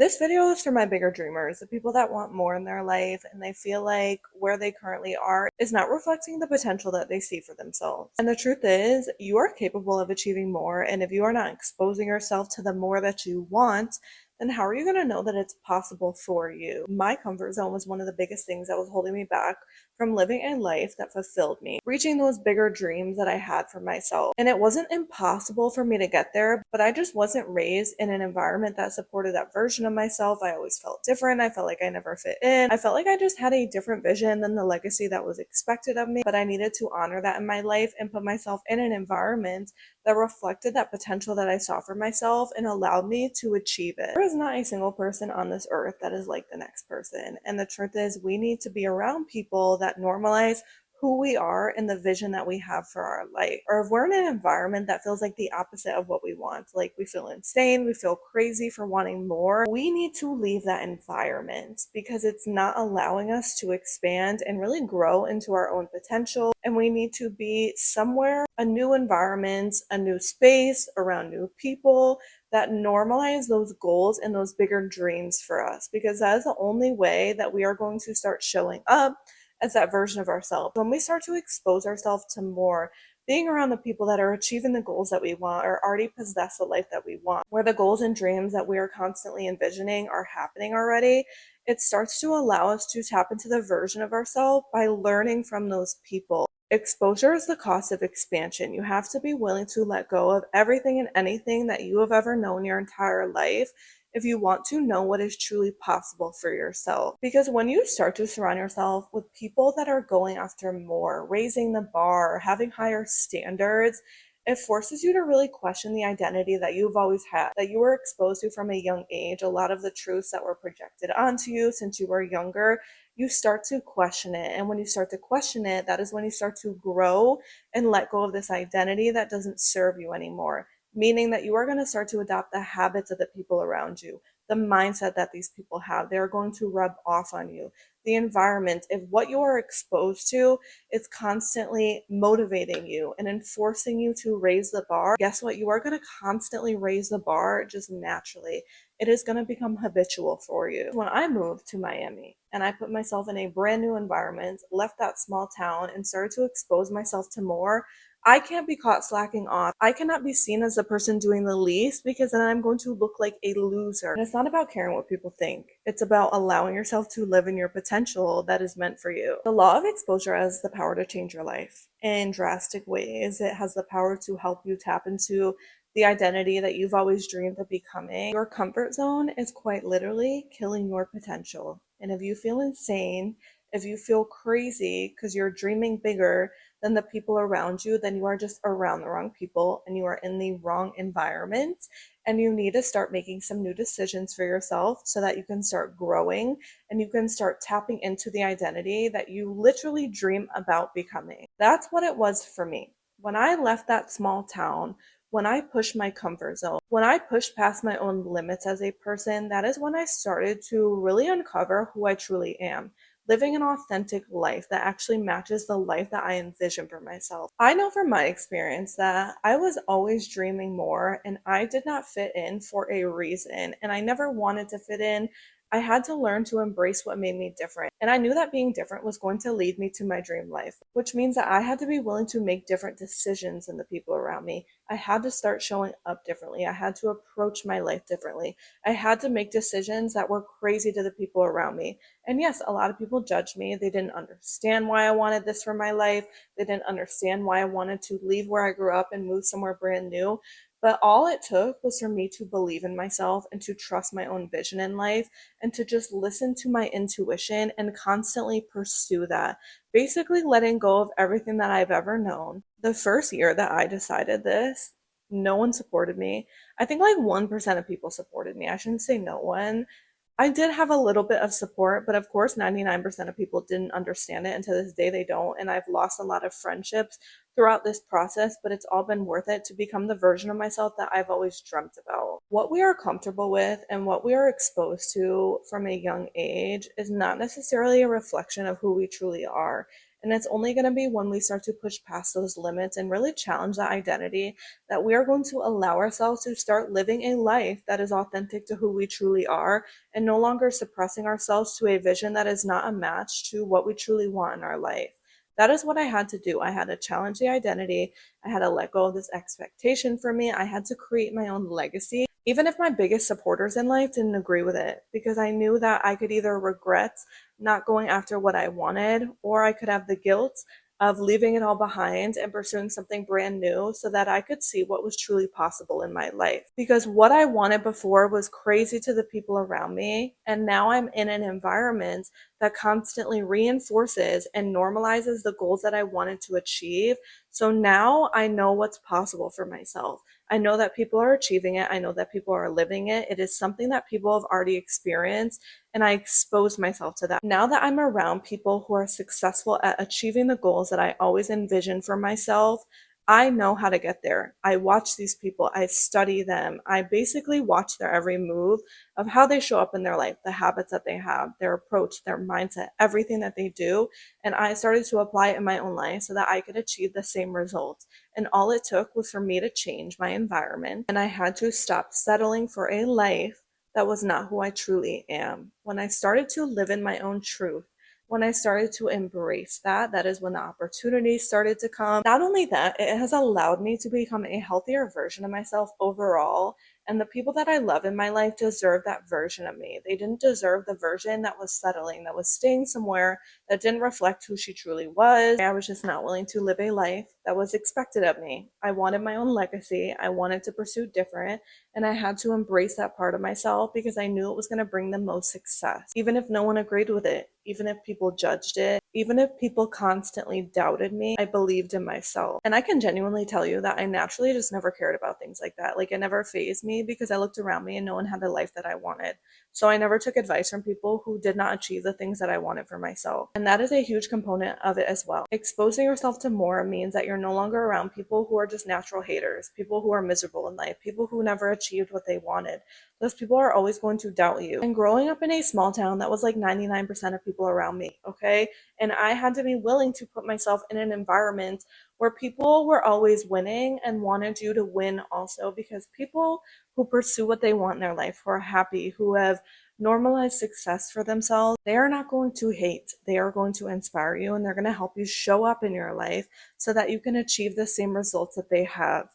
This video is for my bigger dreamers, the people that want more in their life and they feel like where they currently are is not reflecting the potential that they see for themselves. And the truth is, you are capable of achieving more, and if you are not exposing yourself to the more that you want, then how are you going to know that it's possible for you? My comfort zone was one of the biggest things that was holding me back from living a life that fulfilled me, reaching those bigger dreams that I had for myself. And it wasn't impossible for me to get there, but I just wasn't raised in an environment that supported that version of myself. I always felt different. I felt like I never fit in. I felt like I just had a different vision than the legacy that was expected of me, but I needed to honor that in my life and put myself in an environment that reflected that potential that I saw for myself and allowed me to achieve it. There is not a single person on this earth that is like the next person. And the truth is, we need to be around people that normalize who we are and the vision that we have for our life. Or if we're in an environment that feels like the opposite of what we want, like we feel insane, we feel crazy for wanting more, we need to leave that environment because it's not allowing us to expand and really grow into our own potential. And we need to be somewhere, a new environment, a new space, around new people that normalize those goals and those bigger dreams for us, because that is the only way that we are going to start showing up as that version of ourselves. When we start to expose ourselves to more, being around the people that are achieving the goals that we want or already possess the life that we want, where the goals and dreams that we are constantly envisioning are happening already, it starts to allow us to tap into the version of ourselves by learning from those people. Exposure is the cost of expansion. You have to be willing to let go of everything and anything that you have ever known your entire life if you want to know what is truly possible for yourself. Because when you start to surround yourself with people that are going after more, raising the bar, having higher standards, it forces you to really question the identity that you've always had, that you were exposed to from a young age. A lot of the truths that were projected onto you since you were younger, you start to question it. And when you start to question it, that is when you start to grow and let go of this identity that doesn't serve you anymore, meaning that you are going to start to adopt the habits of the people around you, the mindset that these people have. They're going to rub off on you. The environment, if what you are exposed to is constantly motivating you and enforcing you to raise the bar, guess what? You are going to constantly raise the bar just naturally. It is going to become habitual for you. When I moved to Miami and I put myself in a brand new environment, left that small town, and started to expose myself to more, I can't be caught slacking off. I cannot be seen as the person doing the least, because then I'm going to look like a loser. And it's not about caring what people think. It's about allowing yourself to live in your potential that is meant for you. The law of exposure has the power to change your life in drastic ways. It has the power to help you tap into the identity that you've always dreamed of becoming. Your comfort zone is quite literally killing your potential. And if you feel insane, if you feel crazy because you're dreaming bigger than the people around you, then you are just around the wrong people and you are in the wrong environment. And you need to start making some new decisions for yourself so that you can start growing and you can start tapping into the identity that you literally dream about becoming. That's what it was for me. When I left that small town, when I pushed my comfort zone, when I pushed past my own limits as a person, that is when I started to really uncover who I truly am, living an authentic life that actually matches the life that I envision for myself. I know from my experience that I was always dreaming more and I did not fit in for a reason, and I never wanted to fit in. I had to learn to embrace what made me different. And I knew that being different was going to lead me to my dream life, which means that I had to be willing to make different decisions than the people around me. I had to start showing up differently. I had to approach my life differently. I had to make decisions that were crazy to the people around me. And yes, a lot of people judged me. They didn't understand why I wanted this for my life. They didn't understand why I wanted to leave where I grew up and move somewhere brand new. But all it took was for me to believe in myself and to trust my own vision in life and to just listen to my intuition and constantly pursue that. Basically, letting go of everything that I've ever known. The first year that I decided this, no one supported me. I think like 1% of people supported me. I shouldn't say no one. I did have a little bit of support, but of course, 99% of people didn't understand it, and to this day they don't. And I've lost a lot of friendships throughout this process, but it's all been worth it to become the version of myself that I've always dreamt about. What we are comfortable with and what we are exposed to from a young age is not necessarily a reflection of who we truly are. And it's only going to be when we start to push past those limits and really challenge that identity that we are going to allow ourselves to start living a life that is authentic to who we truly are and no longer suppressing ourselves to a vision that is not a match to what we truly want in our life. That is what I had to do. I had to challenge the identity. I had to let go of this expectation for me. I had to create my own legacy, even if my biggest supporters in life didn't agree with it, because I knew that I could either regret not going after what I wanted, or I could have the guilt of leaving it all behind and pursuing something brand new so that I could see what was truly possible in my life. Because what I wanted before was crazy to the people around me, and now I'm in an environment that constantly reinforces and normalizes the goals that I wanted to achieve. So now I know what's possible for myself. I know that people are achieving it. I know that people are living it. It is something that people have already experienced, and I expose myself to that. Now that I'm around people who are successful at achieving the goals that I always envisioned for myself, I know how to get there. I watch these people, I study them, I basically watch their every move of how they show up in their life, the habits that they have, their approach, their mindset, everything that they do. And I started to apply it in my own life so that I could achieve the same results. And all it took was for me to change my environment. And I had to stop settling for a life that was not who I truly am. When I started to live in my own truth, when I started to embrace that, that is when the opportunities started to come. Not only that, it has allowed me to become a healthier version of myself overall. And the people that I love in my life deserve that version of me. They didn't deserve the version that was settling, that was staying somewhere, that didn't reflect who she truly was. I was just not willing to live a life that was expected of me. I wanted my own legacy. I wanted to pursue different, and I had to embrace that part of myself because I knew it was going to bring the most success. Even if no one agreed with it, even if people judged it, even if people constantly doubted me, I believed in myself. And I can genuinely tell you that I naturally just never cared about things like that. Like, it never fazed me because I looked around me and no one had the life that I wanted. So I never took advice from people who did not achieve the things that I wanted for myself. And that is a huge component of it as well. Exposing yourself to more means that you're no longer around people who are just natural haters, people who are miserable in life, people who never achieved what they wanted. Those people are always going to doubt you. And growing up in a small town, that was like 99% of people around me, okay? And I had to be willing to put myself in an environment where people were always winning and wanted you to win also, because people who pursue what they want in their life, who are happy, who have normalized success for themselves, they are not going to hate. They are going to inspire you, and they're going to help you show up in your life so that you can achieve the same results that they have.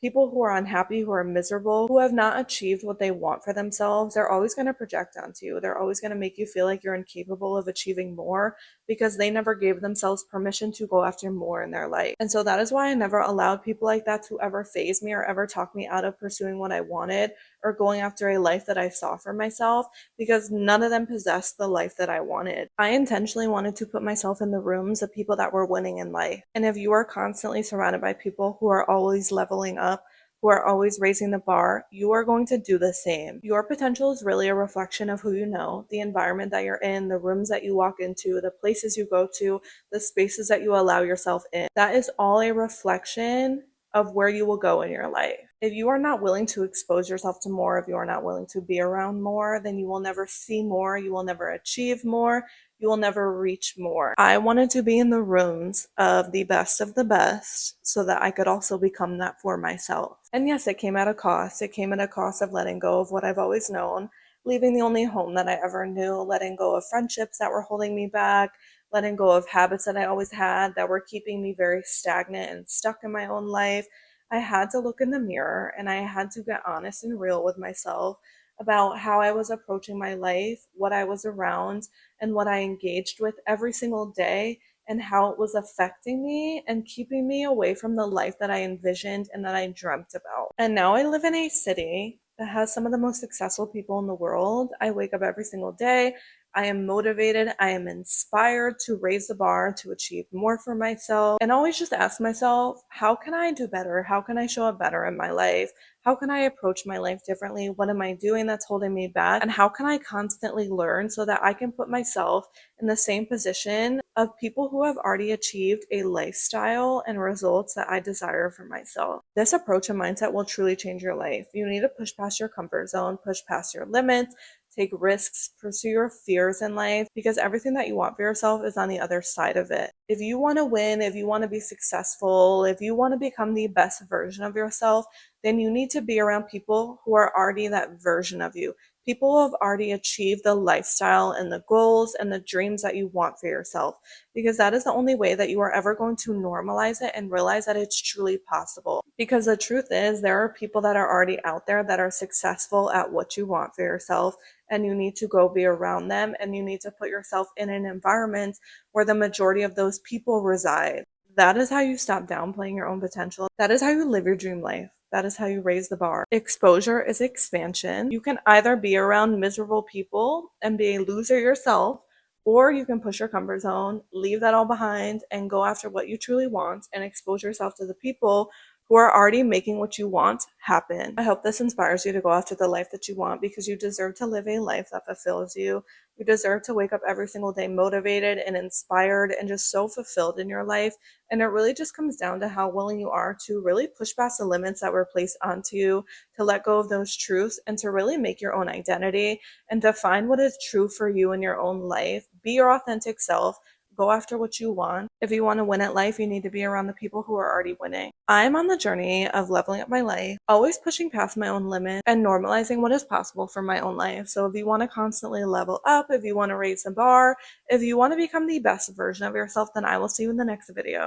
People who are unhappy, who are miserable, who have not achieved what they want for themselves, they're always going to project onto you. They're always going to make you feel like you're incapable of achieving more because they never gave themselves permission to go after more in their life. And so that is why I never allowed people like that to ever faze me or ever talk me out of pursuing what I wanted or going after a life that I saw for myself, because none of them possessed the life that I wanted. I intentionally wanted to put myself in the rooms of people that were winning in life. And if you are constantly surrounded by people who are always leveling up, who are always raising the bar, you are going to do the same. Your potential is really a reflection of who you know, the environment that you're in, the rooms that you walk into, the places you go to, the spaces that you allow yourself in. That is all a reflection of where you will go in your life. If you are not willing to expose yourself to more, if you are not willing to be around more, then you will never see more, you will never achieve more, you will never reach more. I wanted to be in the rooms of the best so that I could also become that for myself. And yes, it came at a cost. It came at a cost of letting go of what I've always known, leaving the only home that I ever knew, letting go of friendships that were holding me back, letting go of habits that I always had that were keeping me very stagnant and stuck in my own life. I had to look in the mirror and I had to get honest and real with myself about how I was approaching my life, what I was around, and what I engaged with every single day, and how it was affecting me and keeping me away from the life that I envisioned and that I dreamt about. And now I live in a city that has some of the most successful people in the world. I wake up every single day. I am motivated. I am inspired to raise the bar, to achieve more for myself, and always just ask myself, how can I do better? How can I show up better in my life? How can I approach my life differently? What am I doing that's holding me back? And how can I constantly learn so that I can put myself in the same position of people who have already achieved a lifestyle and results that I desire for myself? This approach and mindset will truly change your life. You need to push past your comfort zone, push past your limits, take risks, pursue your fears in life, because everything that you want for yourself is on the other side of it. If you want to win, if you want to be successful, if you want to become the best version of yourself, then you need to be around people who are already that version of you. People who have already achieved the lifestyle and the goals and the dreams that you want for yourself, because that is the only way that you are ever going to normalize it and realize that it's truly possible. Because the truth is, there are people that are already out there that are successful at what you want for yourself, and you need to go be around them, and you need to put yourself in an environment where the majority of those people reside. That is how you stop downplaying your own potential. That is how you live your dream life. That is how you raise the bar. Exposure is expansion. You can either be around miserable people and be a loser yourself, or you can push your comfort zone, leave that all behind, and go after what you truly want and expose yourself to the people who are already making what you want happen. I hope this inspires you to go after the life that you want, because you deserve to live a life that fulfills you. You deserve to wake up every single day motivated and inspired and just so fulfilled in your life. And it really just comes down to how willing you are to really push past the limits that were placed onto you, to let go of those truths, and to really make your own identity and define what is true for you in your own life. Be your authentic self. Go after what you want. If you want to win at life, you need to be around the people who are already winning. I'm on the journey of leveling up my life, always pushing past my own limits and normalizing what is possible for my own life. So if you want to constantly level up, if you want to raise the bar, if you want to become the best version of yourself, then I will see you in the next video.